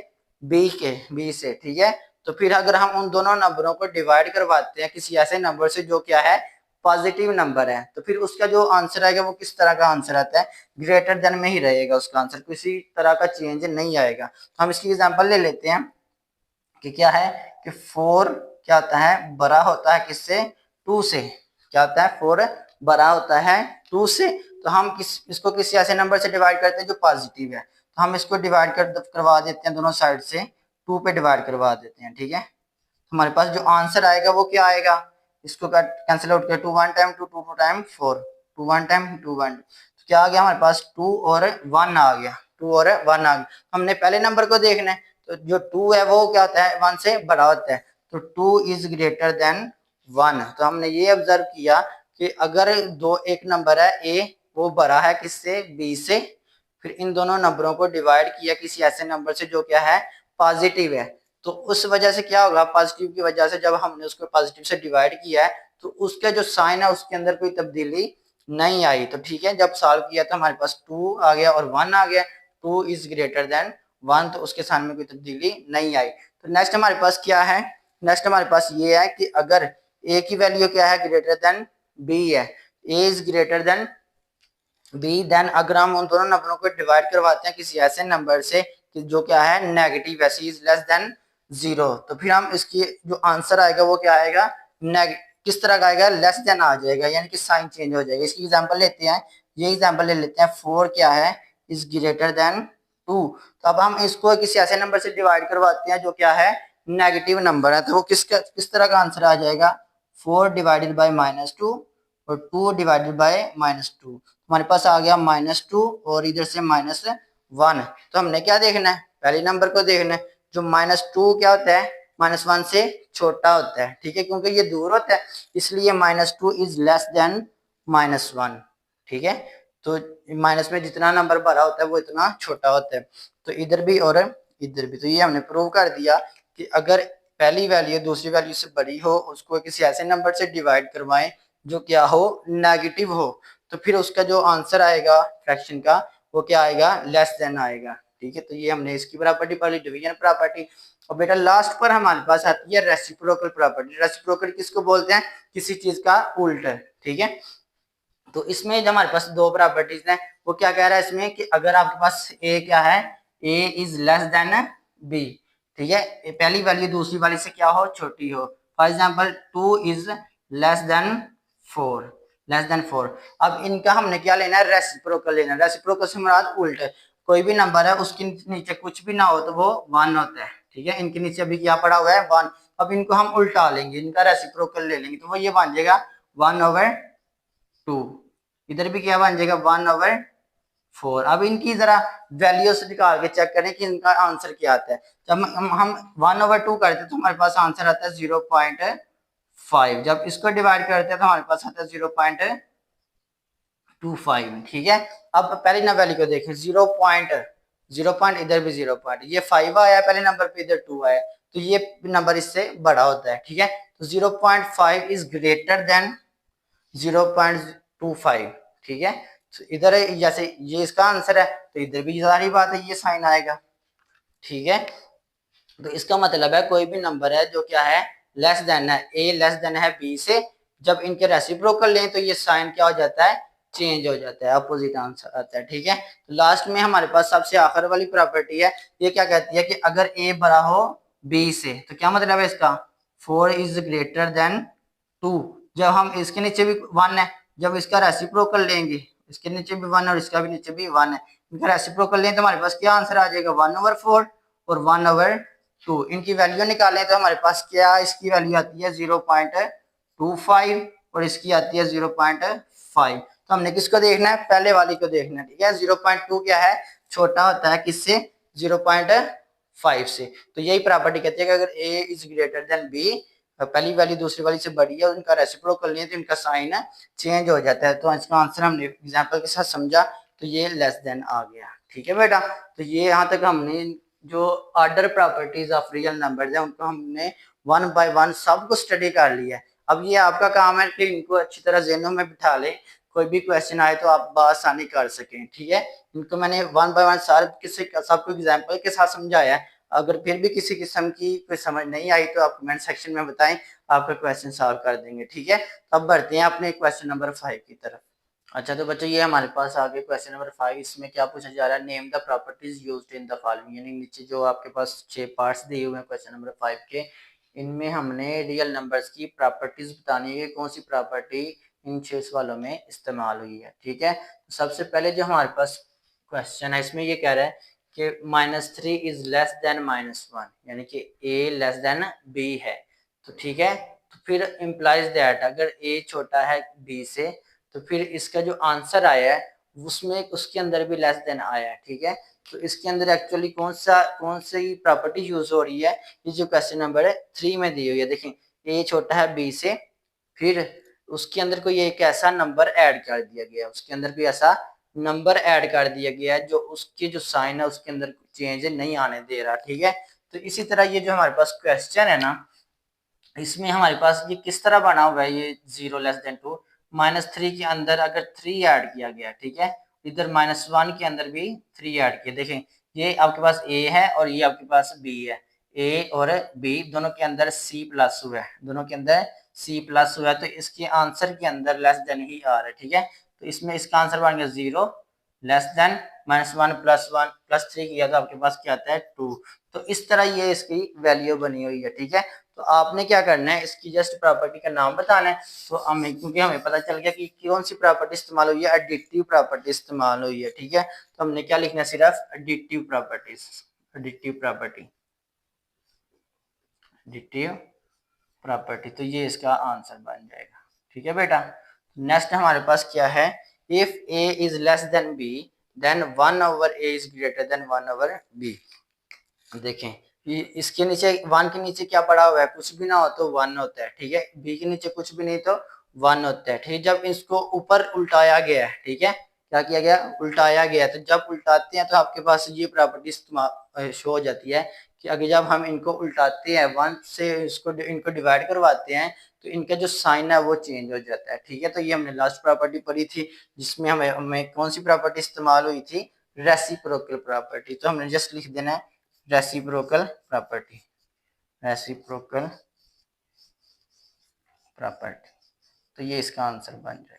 बी से। ठीक है, तो फिर अगर हम उन दोनों नंबरों को डिवाइड करवाते हैं किसी ऐसे नंबर से जो क्या है, पॉजिटिव नंबर है, तो फिर उसका जो आंसर आएगा वो किस तरह का आंसर आता है, ग्रेटर देन में ही रहेगा उसका आंसर, किसी तरह का चेंज नहीं आएगा। तो हम इसकी एग्जांपल ले लेते हैं कि क्या है कि 4 क्या होता है, बड़ा होता है किससे, 2 से। क्या होता है, 4 बड़ा होता है 2 से। तो हम इसको किसी ऐसे नंबर से डिवाइड करते हैं जो पॉजिटिव है, तो हम इसको डिवाइड करवा देते हैं, दोनों साइड से 2 पे डिवाइड करवा देते हैं। ठीक है, हमारे पास जो आंसर आएगा वो क्या आएगा, इसको कैंसिल आउट कर, 2 1 टाइम 2 2 टाइम 4, 2 1 टाइम 2 1, तो क्या आ गया हमारे पास, 2 और 1 आ गया, 2 और 1 आ गया। हमने पहले नंबर को देखना है, तो जो 2 है वो क्या होता है, 1 से बड़ा होता है, तो 2 इज ग्रेटर देन 1। तो हमने ये ऑब्जर्व किया कि अगर एक नंबर है ए, वो बड़ा है किससे, बी से, फिर इन दोनों नंबरों को डिवाइड किया किसी ऐसे नंबर से जो क्या है, पॉजिटिव है, तो उस वजह से क्या होगा, पॉजिटिव की वजह से जब हमने उसको पॉजिटिव से डिवाइड किया है तो उसका जो साइन है उसके अंदर कोई तब्दीली नहीं आई। तो ठीक है, जब सॉल्व किया तो हमारे पास 2 आ गया और 1 आ गया, 2 इज ग्रेटर देन 1, तो उसके साइन में कोई तब्दीली नहीं आई। तो नेक्स्ट हमारे पास क्या है, नेक्स्ट हमारे पास ये है कि अगर ए की वैल्यू क्या है, ग्रेटर देन बी है, A is greater than B, then अगर हम उन दोनों नंबरों को डिवाइड करवाते हैं किसी ऐसे नंबर से कि जो क्या है, नेगेटिव है, सी इज लेस देन 0, तो फिर हम इसकी जो आंसर आएगा वो क्या आएगा, किस तरह का आएगा, लेस देन आ जाएगा, यानी कि साइन चेंज हो जाएगा। इसकी एग्जांपल लेते हैं, ये एग्जांपल ले लेते हैं, 4 क्या है, इज ग्रेटर देन 2। तो अब हम इसको किसी ऐसे नंबर से डिवाइड करवाते हैं जो क्या है, नेगेटिव नंबर है, तो वो किस तरह का आंसर आ जाएगा, 4 डिवाइडेड बाई -2 और 2 डिवाइडेड बाई -2, हमारे पास आ गया -2 और इधर से -1। तो हमने क्या देखना है, पहले नंबर को देखना है, जो -2 क्या होता है, -1 से छोटा होता है। ठीक है, क्योंकि ये दूर होता है इसलिए -2 इज लेस देन -1। ठीक है, तो माइनस में जितना नंबर बड़ा होता है वो इतना छोटा होता है, तो इधर भी और इधर भी। तो ये हमने प्रूव कर दिया कि अगर पहली वैल्यू दूसरी वैल्यू से बड़ी हो, उसको किसी ऐसे नंबर से डिवाइड करवाएं जो क्या हो, नेगेटिव हो, तो फिर उसका जो आंसर आएगा फ्रैक्शन का वो क्या आएगा, लेस देन आएगा। ठीक है, तो ये हमने इसकी प्रॉपर्टी पढ़ ली, डिवीजन प्रॉपर्टी। और बेटा लास्ट पर हमारे पास आती है रेसिप्रोकल प्रॉपर्टी। रेसिप्रोकल किसको बोलते हैं, किसी चीज का उल्टा। ठीक है, तो इसमें जो हमारे पास दो प्रॉपर्टीज हैं, वो क्या कह रहा है इसमें कि अगर आपके पास ए क्या है, A is less than B. ठीक है, पहली वैल्यू दूसरी वाली से क्या हो, छोटी हो। For example 2 is less then 4, less than 4। अब इनका हमने क्या लेना है, रेसिप्रोकल लेना है। रेसिप्रोकल से मुराद उल्टा, कोई भी नंबर है उसके नीचे कुछ भी ना हो तो वो 1 होता है। ठीक है, इनके नीचे अभी क्या पड़ा हुआ है, 1। अब इनको हम उल्टा लेंगे, इनका रेसिप्रोकल ले लेंगे, तो वो ये बन जाएगा 1/2। इधर भी क्या बन जाएगा, 1/4। अब इनकी जरा वैल्यूज निकाल के चेक करें कि इनका आंसर क्या आता है। जब हम 1/2 करते हैं तो हमारे पास आंसर आता है 0.5। जब इसको डिवाइड करते हैं तो हमारे पास आता है 0.25। ठीक है, अब पहली ना वैल्यू को देखें, 0. इधर भी 0. ये 5 आया पहले नंबर पे, इधर 2 आया, तो ये नंबर इससे बड़ा होता है। ठीक है, तो 0.5 इज ग्रेटर देन 0.25। ठीक है, तो इधर जैसे ये इसका आंसर है तो इधर भी सारी बात है, ये साइन आएगा। ठीक है, तो इसका मतलब है कोई भी नंबर है जो क्या है, लेस देन है, ए लेस देन है बी से, जब इनके रेसिप्रोकल लें तो ये साइन क्या हो जाता है, चेंज हो जाता है, अपोजिट आंसर आता है। ठीक है, तो लास्ट में हमारे पास सबसे आखिर वाली प्रॉपर्टी है, ये क्या कहती है कि अगर ए बड़ा हो बी से, तो क्या मतलब है इसका, 4 इज ग्रेटर देन 2। जब हम इसके नीचे भी 1 है, जब इसका रेसिप्रोकल लेंगे, इसके नीचे भी 1 और इसका भी नीचे भी 1 है, इनका रेसिप्रोकल लें तो हमारे पास क्या आंसर आ जाएगा, 1/4 और 1/2। इनकी वैल्यू निकालें तो हमारे पास क्या, इसकी वैल्यू आती है 0.25 और इसकी आती है 0.5। तो हमने किसको देखना है, पहले वाली को देखना है। ठीक है, 0.2 क्या है, छोटा होता है किससे, 0.5 से। तो यही प्रॉपर्टी कहती है कि अगर ए इज ग्रेटर देन बी, पहली वैल्यू दूसरी वाली से बड़ी है, उनका रेसिप्रोकल नहीं है तो इनका साइन चेंज हो जाता है। तो इसका आंसर हमने एग्जांपल के साथ समझा, तो ये लेस देन आ गया। ठीक है बेटा, तो ये यहाँ तक हमने जो order properties of real numbers है उनको हमने 1 बाय 1 सबको स्टडी कर लिया है। अब ये आपका काम है कि इनको अच्छी तरह ज़हनों में बिठा ले, कोई भी क्वेश्चन आए तो आप आसानी कर सकें। ठीक है, इनको मैंने 1 बाय 1 सारे किसी सबको एग्जाम्पल के साथ समझाया है। अगर फिर भी किसी किस्म की कोई समझ नहीं आई तो आप कमेंट सेक्शन में बताएं, आपका क्वेश्चन सॉल्व कर देंगे। ठीक है, अब बढ़ते हैं अपने क्वेश्चन नंबर 5 की तरफ। अच्छा, तो बच्चों ये हमारे पास आ गए क्वेश्चन नंबर 5। इसमें क्या पूछा जा रहा है, name the properties used in the following. यानी नीचे जो आपके पास 6 पार्ट्स दिए हुए हैं क्वेश्चन नंबर 5 के, इनमें हमने रियल नंबर्स की प्रॉपर्टीज बतानी है, कौन सी प्रॉपर्टी इन 6 सवालों में इस्तेमाल हुई है। ठीक है, तो सबसे पहले जो हमारे पास क्वेश्चन है इसमें ये कह रहा है कि -3 इज लेस देन -1, यानी कि ए लेस देन बी है। तो ठीक है, तो फिर इम्प्लाइज दैट अगर ए छोटा है बी से, तो फिर इसका जो आंसर आया है उसमें उसके अंदर भी लेस देन आया है। ठीक है, तो इसके अंदर एक्चुअली कौन सी प्रॉपर्टी यूज हो रही है, ये जो क्वेश्चन नंबर 3 में दी हुई है। देखें, ए छोटा है बी से, फिर उसके अंदर कोई एक ऐसा नंबर ऐड कर दिया गया, उसके अंदर कोई ऐसा नंबर ऐड कर दिया गया है जो उसकी जो साइन है उसके अंदर चेंज नहीं आने दे रहा। ठीक है, तो इसी तरह ये जो हमारे पास क्वेश्चन है ना, इसमें हमारे पास ये किस तरह बना हुआ है, ये 0 लेस देन 2, -3 के अंदर अगर 3 ऐड किया गया। ठीक है, इधर -1 के अंदर भी 3 ऐड किया। देखें, ये आपके पास ए है और ये आपके पास बी है, ए और बी दोनों के अंदर सी प्लस हुआ है, दोनों के अंदर सी प्लस हुआ है, तो इसके आंसर के अंदर लेस देन ही आ रहा है। ठीक है, तो इसमें इसका आंसर बन गया 0 लेस देन -1 + 1 + 3 किया तो आपके पास क्या आता है 2। तो इस तरह ये इसकी वैल्यू बनी हुई है। ठीक है, तो आपने क्या करना है, इसकी जस्ट प्रॉपर्टी का नाम बताना है। तो हमें, क्योंकि हमें पता चल गया कि कौन सी प्रॉपर्टी इस्तेमाल हुई है, एडिटिव प्रॉपर्टी इस्तेमाल हुई है। ठीक है, तो हमने क्या लिखना है, सिर्फ additive properties, additive property, additive property, तो ये इसका आंसर बन जाएगा। ठीक है बेटा, नेक्स्ट हमारे पास क्या है, if a is less than B then 1/a is greater than 1/b। देखें, इसके नीचे 1 के नीचे क्या पड़ा हुआ है, कुछ भी ना हो तो 1 होता है। ठीक है, बी के नीचे कुछ भी नहीं तो 1 होता है। ठीक है, जब इसको ऊपर उल्टाया गया है, ठीक है, क्या किया गया, उल्टाया गया। तो जब उल्टाते हैं तो आपके पास ये प्रॉपर्टी शो हो जाती है कि अगर जब हम इनको उल्टाते हैं, वन से इनको डिवाइड करवाते हैं, तो इनका जो साइन है वो चेंज हो जाता है। ठीक है, तो ये हमने लास्ट प्रॉपर्टी पढ़ी थी, जिसमें हमें कौन सी प्रॉपर्टी इस्तेमाल हुई थी, रेसिप्रोकल प्रॉपर्टी। तो हमने जस्ट लिख देना है रेसिप्रोकल प्रॉपर्टी, रेसिप्रोकल प्रॉपर्टी। तो ये इसका आंसर बन जाएगा।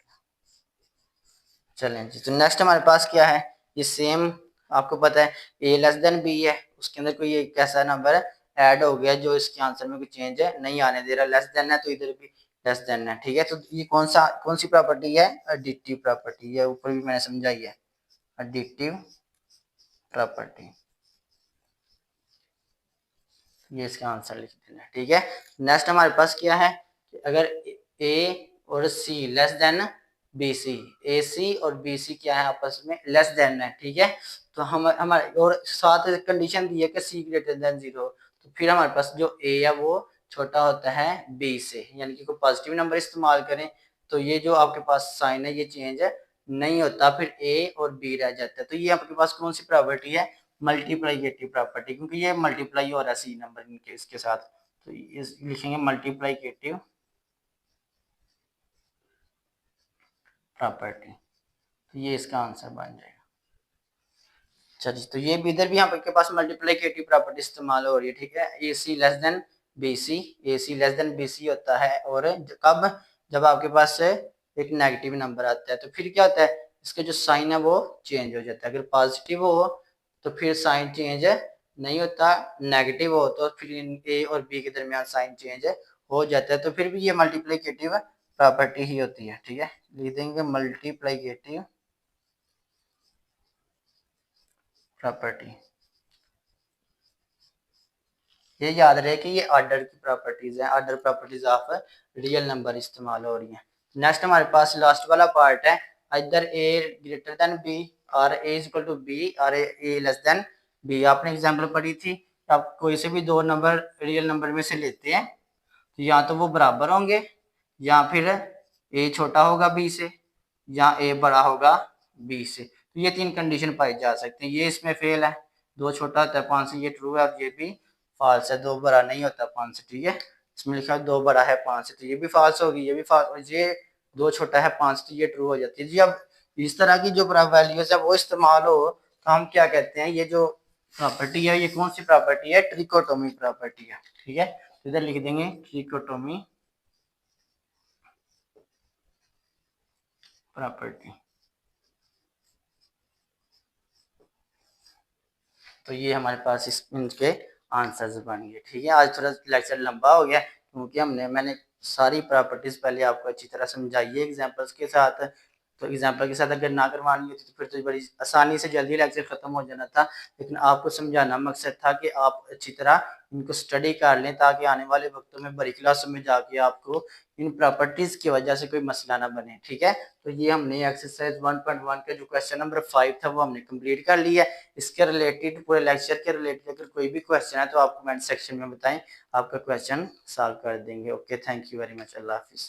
चलें जी, तो नेक्स्ट हमारे पास क्या है, ये सेम आपको पता है ए लेस देन बी है, उसके अंदर कोई एक ऐसा नंबर ऐड हो गया जो इसके आंसर में कोई चेंज है नहीं आने दे रहा, लेस देन है तो इधर भी लेस देन है। ठीक है, तो ये कौन सी प्रॉपर्टी है, एडिटिव प्रॉपर्टी है, ऊपर भी मैंने समझाई है, एडिटिव प्रॉपर्टी। ये इसका आंसर लिख देना। ठीक है, नेक्स्ट हमारे पास क्या है कि अगर ए और सी लेस देन बी सी, ए सी और बी सी क्या है आपस में लेस देन है। ठीक है, तो हम हमारे और साथ कंडीशन दी है कि सी ग्रेटर देन 0, तो फिर हमारे पास जो ए है वो छोटा होता है बी से, यानी कि कोई पॉजिटिव नंबर इस्तेमाल करें तो ये जो आपके पास साइन है ये चेंज नहीं होता, फिर ए और बी रह जाता है। तो ये आपके पास कौन सी प्रॉपर्टी है, मल्टीप्लाइकेटिव प्रॉपर्टी, क्योंकि ये मल्टीप्लाई हो रहा है सी नंबर इनके इसके साथ, तो इस लिखेंगे मल्टीप्लाइकेटिव प्रॉपर्टी। तो ये इसका आंसर बन जाएगा। चलिए, तो ये भी इधर भी यहाँ के पास मल्टीप्लाइकेटिव प्रॉपर्टी इस्तेमाल हो रही है। ठीक है, ए सी लेस देन बी सी, ए सी लेस देन बी सी होता है, और कब, जब आपके पास एक नेगेटिव नंबर आता है तो फिर क्या होता है, इसका जो साइन है वो चेंज हो जाता है। अगर पॉजिटिव हो तो फिर साइन चेंज नहीं होता, नेगेटिव हो तो फिर ए और बी के दरमियान साइन चेंज हो जाता है, तो फिर भी ये मल्टीप्लाइकेटिव प्रॉपर्टी ही होती है। ठीक है, लिख देंगे मल्टीप्लाइकेटिव प्रॉपर्टी। ये याद रहे कि ये ऑर्डर की प्रॉपर्टीज है, order properties of real number इस्तेमाल हो रही है। नेक्स्ट हमारे पास लास्ट वाला पार्ट है, इधर ए ग्रेटर देन बी और ए इज इक्वल टू बी और ए लेस देन बी। आपने एग्जांपल पढ़ी थी, आप कोई से भी दो नंबर रियल नंबर में से लेते हैं तो या तो वो बराबर होंगे, या फिर ए छोटा होगा बी से, या ए बड़ा होगा बी से। तो ये तीन कंडीशन पाई जा सकते हैं। ये इसमें फेल है, दो छोटा होता है 5 से, ये ट्रू है, और ये भी फॉल्स है, दो बड़ा नहीं होता 5 से। ठीक है, इसमें लिखा है दो बड़ा है 5 से, तो ये भी फॉल्स होगी, ये भी फॉल्स, और ये दो छोटा है 5 से, ये ट्रू हो जाती है जी। अब इस तरह की जो वैल्यूज है वो इस्तेमाल हो तो हम क्या कहते हैं, ये जो प्रॉपर्टी है ये कौन सी प्रॉपर्टी है, ट्रिकोटोमी प्रॉपर्टी है। ठीक है, इधर लिख देंगे ट्रिकोटोमी प्रॉपर्टी। तो ये हमारे पास इनके आंसर्स बन गए। ठीक है, आज थोड़ा लेक्चर लंबा हो गया क्योंकि मैंने सारी प्रॉपर्टीज पहले आपको अच्छी तरह समझाई है एग्जांपल्स के साथ। तो एग्जांपल के साथ अगर ना करवानी होती तो फिर तो बड़ी आसानी से जल्दी लेक्चर खत्म हो जाना था, लेकिन आपको समझाना मकसद था कि आप अच्छी तरह इनको स्टडी कर लें ताकि आने वाले वक्तों में बड़ी क्लासों में जाके आपको इन प्रॉपर्टीज की वजह से कोई मसला ना बने। ठीक है, तो ये हमने एक्सरसाइज 1.1 का जो क्वेश्चन नंबर 5 था वो हमने कंप्लीट कर लिया है। इसके रिलेटेड पूरे लेक्चर के रिलेटेड अगर कोई भी क्वेश्चन है तो आप कमेंट सेक्शन में बताएं, आपका क्वेश्चन सॉल्व कर देंगे। Okay, thank you very much, अल्लाह हाफिज़।